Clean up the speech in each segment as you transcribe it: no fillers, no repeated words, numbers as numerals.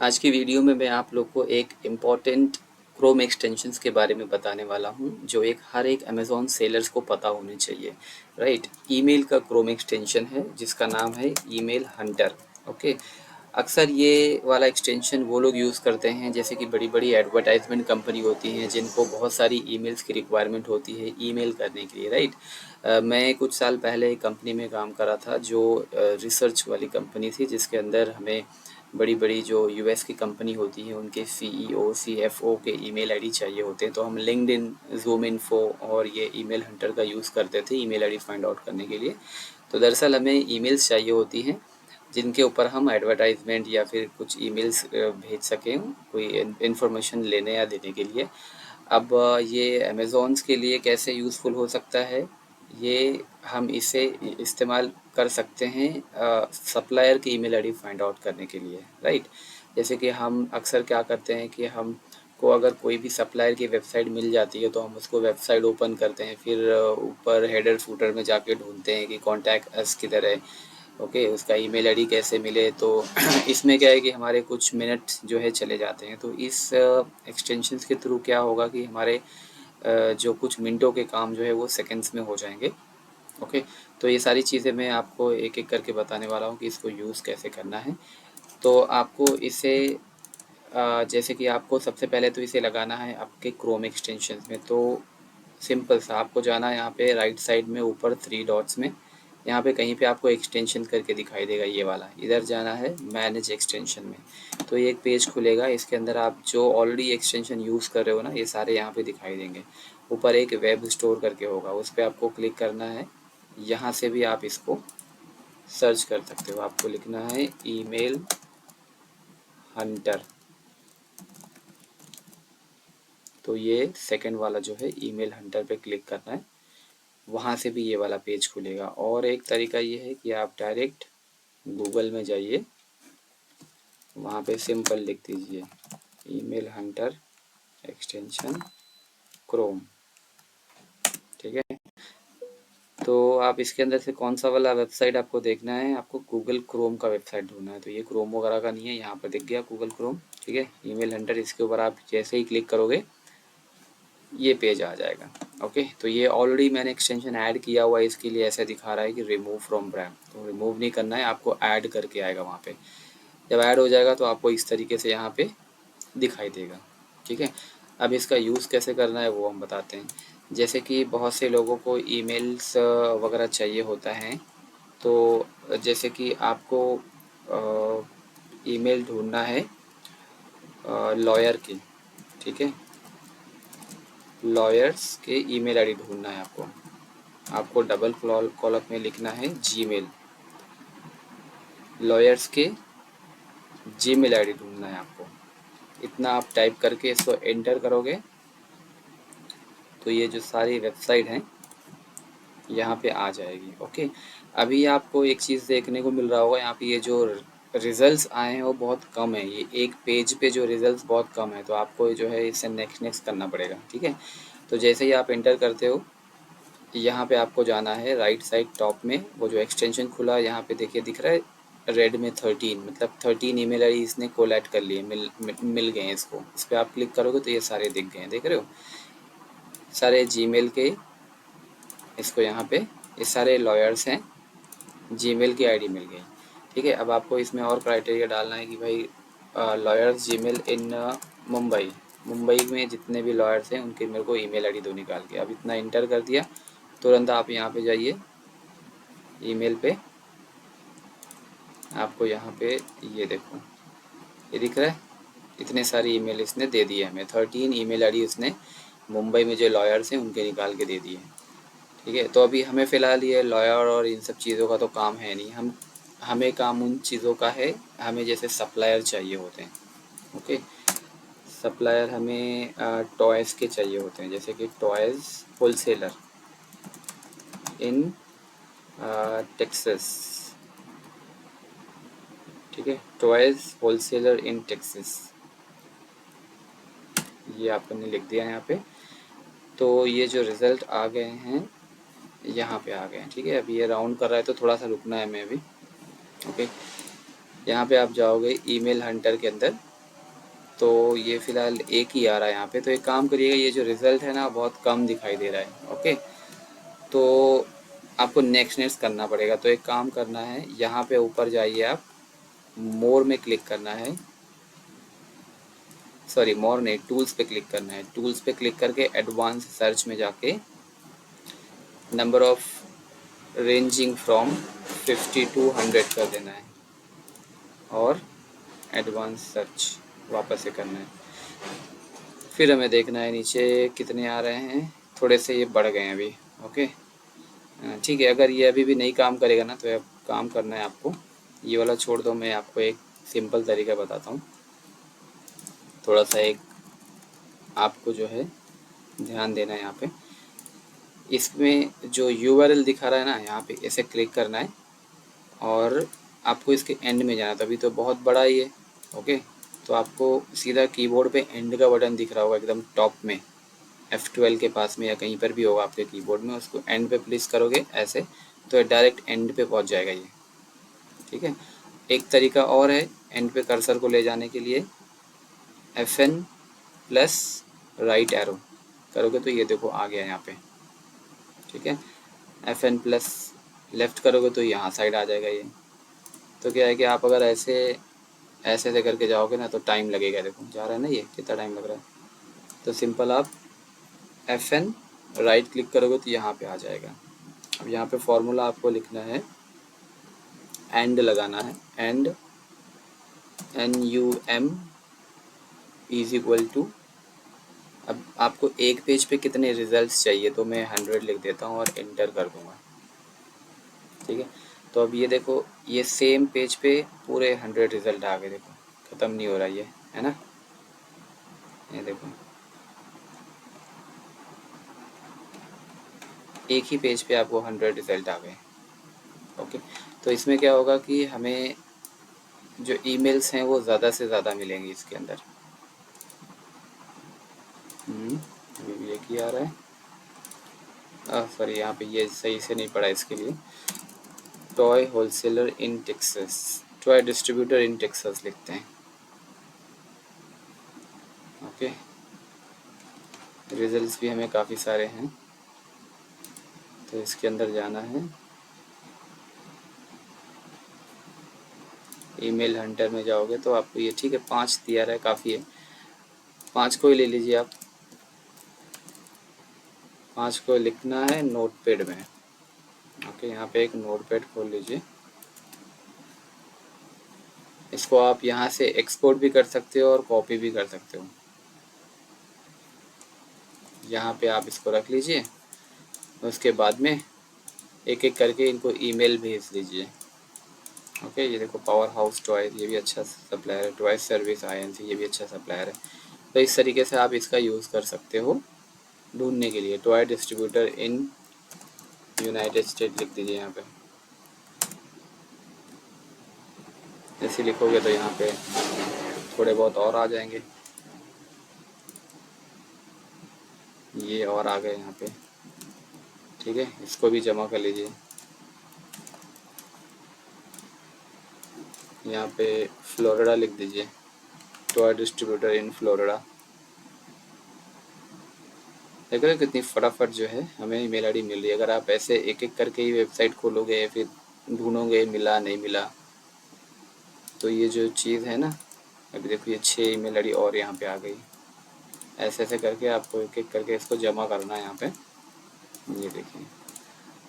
आज की वीडियो में मैं आप लोग को एक इम्पॉर्टेंट क्रोम एक्सटेंशंस के बारे में बताने वाला हूं, जो हर एक अमेज़ॉन सेलर्स को पता होनी चाहिए। राइट, ईमेल का क्रोम एक्सटेंशन है जिसका नाम है ईमेल हंटर। ओके, अक्सर ये वाला एक्सटेंशन वो लोग यूज़ करते हैं जैसे कि बड़ी बड़ी एडवर्टाइजमेंट कंपनी होती हैं जिनको बहुत सारी ईमेल्स की रिक्वायरमेंट होती है ईमेल करने के लिए। राइट, मैं कुछ साल पहले एक कंपनी में काम करा था जो रिसर्च वाली कंपनी थी, जिसके अंदर हमें बड़ी-बड़ी जो यूएस की कंपनी होती है उनके सीईओ, सीएफओ के ईमेल आईडी चाहिए होते हैं। तो हम लिंक्डइन, ज़ूम इन्फो और ये ईमेल हंटर का यूज़ करते थे ईमेल आईडी फाइंड आउट करने के लिए। तो दरअसल हमें ईमेल्स चाहिए होती हैं जिनके ऊपर हम एडवर्टाइजमेंट या फिर कुछ ईमेल्स भेज सकें कोई इन्फॉर्मेशन लेने या देने के लिए। अब ये अमेज़ॉन्स के लिए कैसे यूज़फुल हो सकता है, ये हम इसे इस्तेमाल कर सकते हैं सप्लायर की ईमेल आईडी फाइंड आउट करने के लिए। राइट, जैसे कि हम अक्सर क्या करते हैं कि हम को अगर कोई भी सप्लायर की वेबसाइट मिल जाती है तो हम उसको वेबसाइट ओपन करते हैं, फिर ऊपर हेडर फूटर में जाके ढूंढते हैं कि कॉन्टैक्ट अस किधर है। ओके, उसका ईमेल आईडी कैसे मिले। तो इसमें क्या है कि हमारे कुछ मिनट जो है चले जाते हैं। तो इस एक्सटेंशंस के थ्रू क्या होगा कि हमारे जो कुछ मिनटों के काम जो है वो सेकंड्स में हो जाएंगे। ओके, तो ये सारी चीज़ें मैं आपको एक एक करके बताने वाला हूँ कि इसको यूज़ कैसे करना है। तो आपको इसे जैसे कि आपको सबसे पहले तो इसे लगाना है आपके क्रोम एक्सटेंशंस में। तो सिंपल सा आपको जाना है यहाँ पे राइट साइड में ऊपर थ्री डॉट्स में, यहाँ पे कहीं पे आपको एक्सटेंशन करके दिखाई देगा ये वाला, इधर जाना है मैनेज एक्सटेंशन में। तो ये एक पेज खुलेगा, इसके अंदर आप जो ऑलरेडी एक्सटेंशन यूज़ कर रहे हो ना ये सारे यहाँ पे दिखाई देंगे। ऊपर एक वेब स्टोर करके होगा, उस पर आपको क्लिक करना है। यहाँ से भी आप इसको सर्च कर सकते हो। आपको लिखना है ईमेल हंटर। तो ये सेकंड वाला जो है ईमेल हंटर पे क्लिक करना है, वहाँ से भी ये वाला पेज खुलेगा। और एक तरीका ये है कि आप डायरेक्ट गूगल में जाइए, वहाँ पे सिंपल लिख दीजिए ईमेल हंटर एक्सटेंशन क्रोम। ठीक है, तो आप इसके अंदर से कौन सा वाला वेबसाइट आपको देखना है, आपको गूगल क्रोम का वेबसाइट ढूंढना है। तो ये क्रोम वगैरह का नहीं है, यहाँ पर दिख गया गूगल क्रोम। ठीक है, ईमेल हंटर, इसके ऊपर आप जैसे ही क्लिक करोगे ये पेज आ जाएगा। ओके, तो ये ऑलरेडी मैंने एक्सटेंशन ऐड किया हुआ है, इसके लिए ऐसा दिखा रहा है कि रिमूव फ्रॉम ब्रांड। तो रिमूव नहीं करना है, आपको ऐड करके आएगा वहाँ पे। जब ऐड हो जाएगा तो आपको इस तरीके से यहाँ पे दिखाई देगा। ठीक है, अब इसका यूज़ कैसे करना है वो हम बताते हैं। जैसे कि बहुत से लोगों को ईमेल्स वगैरह चाहिए होता है, तो जैसे कि आपको ईमेल ढूंढना है लॉयर की। ठीक है, लॉयर्स के ईमेल आईडी ढूंढना है आपको। आपको डबल कॉलम में लिखना है जीमेल, लॉयर्स के जीमेल आईडी ढूंढना है आपको। इतना आप टाइप करके इसको एंटर करोगे तो ये जो सारी वेबसाइट हैं यहाँ पे आ जाएगी। ओके, अभी आपको एक चीज़ देखने को मिल रहा होगा, यहाँ पे ये जो रिजल्ट्स आए हैं वो बहुत कम है। ये एक पेज पे जो रिजल्ट्स बहुत कम है, तो आपको जो है इसे नेक्स्ट नेक्स्ट करना पड़ेगा। ठीक है, तो जैसे ही आप एंटर करते हो यहाँ पे आपको जाना है राइट साइड टॉप में, वो जो एक्सटेंशन खुला यहाँ पे देखिए दिख रहा है रेड में 13, मतलब 13 ईमेल आईडी इसने कोलैट कर लिए, मिल गए हैं इसको। इस पर आप क्लिक करोगे तो ये सारे दिख गए हैं, देख रहे हो सारे जीमेल के। इसको यहाँ पे ये सारे लॉयर्स हैं, जीमेल की आईडी मिल गई। ठीक है, अब आपको इसमें और क्राइटेरिया डालना है कि भाई लॉयर्स जीमेल इन मुंबई, मुंबई में जितने भी लॉयर्स हैं उनके मेरे को ईमेल आईडी दो निकाल के। अब इतना इंटर कर दिया, तुरंत आप यहाँ पे जाइए ईमेल पे। आपको यहाँ पे ये देखो, ये दिख रहा है, इतने सारे ईमेल इसने दे दिए हमें। 13 ईमेल आईडी उसने मुंबई में जो लॉयर्स हैं उनके निकाल के दे दिए। ठीक है, तो अभी हमें फ़िलहाल ये लॉयर और इन सब चीज़ों का तो काम है नहीं, हमें काम उन चीज़ों का है, हमें जैसे सप्लायर चाहिए होते हैं। ओके, सप्लायर हमें टॉयज़ के चाहिए होते हैं, जैसे कि टॉयज़ होलसेलर इन टेक्सास। ठीक है, टॉयज़ होलसेलर इन टेक्सास, ये आपने लिख दिया यहाँ पे। तो ये जो रिज़ल्ट आ गए हैं यहाँ पे आ गए हैं। ठीक है, अभी ये राउंड कर रहा है तो थोड़ा सा रुकना है हमें अभी। ओके, यहाँ पे आप जाओगे ईमेल हंटर के अंदर, तो ये फ़िलहाल एक ही आ रहा है यहाँ पे। तो एक काम करिएगा, ये जो रिज़ल्ट है ना बहुत कम दिखाई दे रहा है। ओके, तो आपको नेक्स्ट करना पड़ेगा। तो एक काम करना है, यहाँ पे ऊपर जाइए आप, मोर में क्लिक करना है, सॉरी मोर नहीं, टूल्स पे क्लिक करना है। टूल्स पे क्लिक करके एडवांस सर्च में जाके number of ranging from 50 to 100 कर देना है और एडवांस सर्च वापस से करना है। फिर हमें देखना है नीचे कितने आ रहे हैं, थोड़े से ये बढ़ गए हैं अभी। ओके, ठीक है। अगर ये अभी भी नहीं काम करेगा ना, तो अब काम करना है आपको, ये वाला छोड़ दो, मैं आपको एक सिंपल तरीका बताता हूँ। थोड़ा सा एक आपको जो है ध्यान देना है यहाँ पे। इसमें जो URL दिखा रहा है ना, यहाँ पे ऐसे क्लिक करना है और आपको इसके एंड में जाना है। तभी तो बहुत बड़ा ही है। ओके, तो आपको सीधा कीबोर्ड पे एंड का बटन दिख रहा होगा एकदम टॉप में, F12 के पास में या कहीं पर भी होगा आपके कीबोर्ड में। उसको एंड पे प्लेस करोगे ऐसे, तो डायरेक्ट एंड पे पहुंच जाएगा ये। ठीक है। एक तरीका और है एंड पे कर्सर को ले जाने के लिए, FN प्लस राइट एरो करोगे तो ये देखो आ गया यहाँ पे। ठीक है, FN प्लस लेफ्ट करोगे तो यहाँ साइड आ जाएगा ये। तो क्या है कि आप अगर ऐसे ऐसे करके जाओगे ना तो टाइम लगेगा। देखो जा रहा है ना, ये कितना टाइम लग रहा है। तो सिंपल आप FN राइट क्लिक करोगे तो यहाँ पे आ जाएगा। अब यहाँ पे फॉर्मूला आपको लिखना है, एंड लगाना है, and NUM is equal to. अब आपको एक पेज पे कितने रिजल्ट्स चाहिए, तो मैं 100 लिख देता हूँ और एंटर कर दूँगा। ठीक है, तो अब ये देखो, ये सेम पेज पे पूरे 100 रिजल्ट आ गए। देखो ख़त्म नहीं हो रहा ये, है ना। ये देखो एक ही पेज पे आपको 100 रिजल्ट आ गए। ओके, तो इसमें क्या होगा कि हमें जो ईमेल्स हैं वो ज़्यादा से ज़्यादा मिलेंगे इसके अंदर। अभी भी एक ही आ रहा है। सॉरी, यहाँ पे ये सही से नहीं पड़ा इसके लिए। Toy wholesaler in Texas, toy distributor in Texas लिखते हैं। ओके, रिजल्ट्स भी हमें काफ़ी सारे हैं, तो इसके अंदर जाना है। ईमेल हंटर में जाओगे तो आपको ये, ठीक है 5 दिया रहा है, काफ़ी है, 5 को ही ले लीजिए आप। 5 को लिखना है नोटपैड में। ओके, यहाँ पे एक नोटपैड खोल लीजिए। इसको आप यहाँ से एक्सपोर्ट भी कर सकते हो और कॉपी भी कर सकते हो। यहाँ पे आप इसको रख लीजिए, उसके बाद में एक एक करके इनको ईमेल भेज दीजिए। ओके, ये देखो पावर हाउस टॉय, ये भी अच्छा सप्लायर है। टॉय सर्विस INC, ये भी अच्छा सप्लायर है। तो इस तरीके से आप इसका यूज़ कर सकते हो ढूंढने के लिए। Toy distributor in United state लिख दीजिए यहाँ पे। ऐसे लिखोगे तो यहाँ पे थोड़े बहुत और आ जाएंगे। ये और आ गए यहाँ पे। ठीक है, इसको भी जमा कर लीजिए। यहाँ पे फ्लोरिडा लिख दीजिए, टॉय डिस्ट्रीब्यूटर इन फ्लोरिडा। देख रहे हो कितनी फटाफट जो है हमें ईमेल आईडी मिल रही है। अगर आप ऐसे एक एक करके ही वेबसाइट खोलोगे, फिर ढूंढोगे मिला नहीं मिला, तो ये जो चीज़ है ना, अभी देखो ये 6 ईमेल आईडी और यहाँ पे आ गई। ऐसे ऐसे करके आपको एक एक करके इसको जमा करना है यहाँ पे। ये देखिए,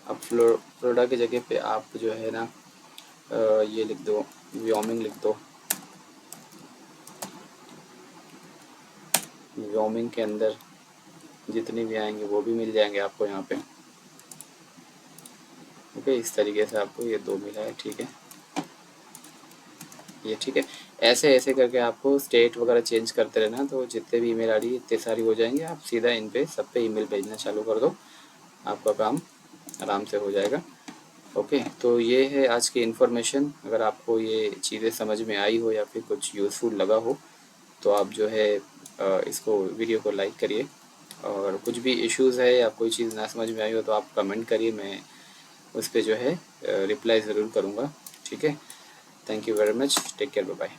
अब फ्लोरिडा की जगह पे आप जो है ना ये लिख दो, व्योमिंग लिख दो। व्योमिंग के अंदर जितने भी आएंगे वो भी मिल जाएंगे आपको यहाँ पे। ओके, इस तरीके से आपको ये 2 मिला है। ठीक है, ये ठीक है। ऐसे ऐसे करके आपको स्टेट वगैरह चेंज करते रहना, तो जितने भी ईमेल आईडी इतने सारी हो जाएंगे, आप सीधा इन पे सब पे ईमेल भेजना चालू कर दो, आपका काम आराम से हो जाएगा। ओके, तो ये है आज की इन्फॉर्मेशन। अगर आपको ये चीज़ें समझ में आई हो या फिर कुछ यूज़फुल लगा हो, तो आप जो है इसको वीडियो को लाइक करिए। और कुछ भी इश्यूज़ है या कोई चीज़ ना समझ में आई हो तो आप कमेंट करिए, मैं उस पर जो है रिप्लाई ज़रूर करूँगा। ठीक है, thank you very much, take care, bye bye.